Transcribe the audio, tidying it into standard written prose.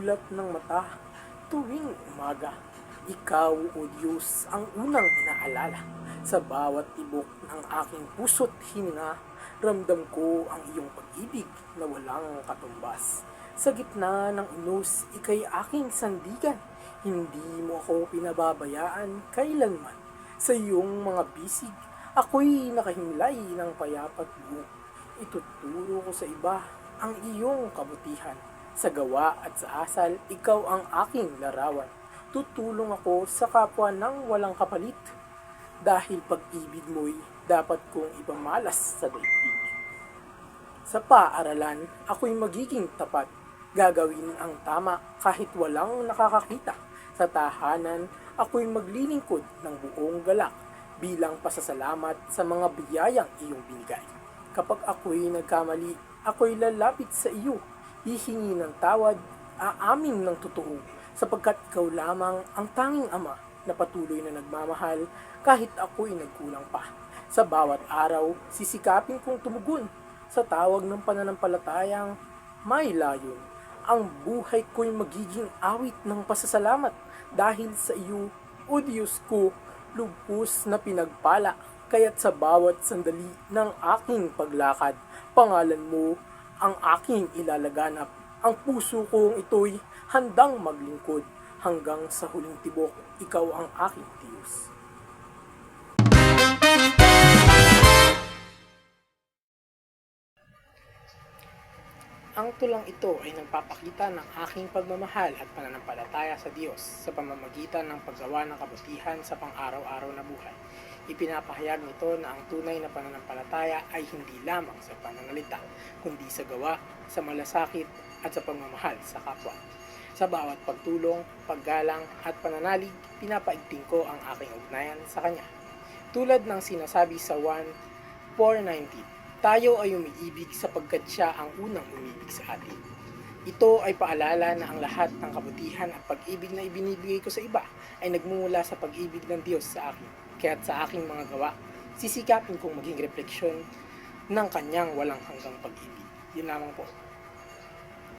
ulap ng mata tuwing umaga. Ikaw, O Diyos, ang unang inaalala. Sa bawat tibok ng aking puso't hininga, ramdam ko ang iyong pag-ibig na walang katumbas. Sa gitna ng unos, ika'y aking sandigan. Hindi mo ako pinababayaan kailanman. Sa iyong mga bisig, ako'y nakahimlay ng payapat buong. Ituturo ko sa iba ang iyong kabutihan. Sa gawa at sa asal, ikaw ang aking larawan. Tutulong ako sa kapwa ng walang kapalit. Dahil pag-ibig mo'y dapat kong ipamalas sa daigdig. Sa paaralan, ako'y magiging tapat. Gagawin ang tama kahit walang nakakakita. Sa tahanan, ako'y maglilingkod ng buong galak bilang pasasalamat sa mga biyayang iyong binigay. Kapag ako'y nagkamali, ako'y lalapit sa iyo, hihingi ng tawad, aamin ng totoo, sapagkat ikaw lamang ang tanging ama na patuloy na nagmamahal kahit ako'y nagkulang pa. Sa bawat araw, sisikapin kong tumugon sa tawag ng pananampalatayang may layon. Ang buhay ko'y magiging awit ng pasasalamat dahil sa iyo, O Diyos ko, lubos na pinagpala. Kaya't sa bawat sandali ng aking paglakad, pangalan mo ang aking ilalaganap. Ang puso kong ito'y handang maglingkod hanggang sa huling tibok, ikaw ang aking Diyos. Ang tulang ito ay nagpapakita ng aking pagmamahal at pananampalataya sa Diyos sa pamamagitan ng paggawa ng kabutihan sa pang-araw-araw na buhay. Ipinapahayag nito na ang tunay na pananampalataya ay hindi lamang sa pananalita, kundi sa gawa, sa malasakit at sa pagmamahal sa kapwa. Sa bawat pagtulong, paggalang at pananalig, pinapaigting ko ang aking ugnayan sa Kanya. Tulad ng sinasabi sa 1:419, tayo ay umiibig sapagkat siya ang unang umibig sa atin. Ito ay paalala na ang lahat ng kabutihan at pag-ibig na ibinibigay ko sa iba ay nagmumula sa pag-ibig ng Diyos sa akin. Kaya't sa aking mga gawa, sisikapin kong maging refleksyon ng Kanyang walang hanggang pag-ibig. Yun lamang po.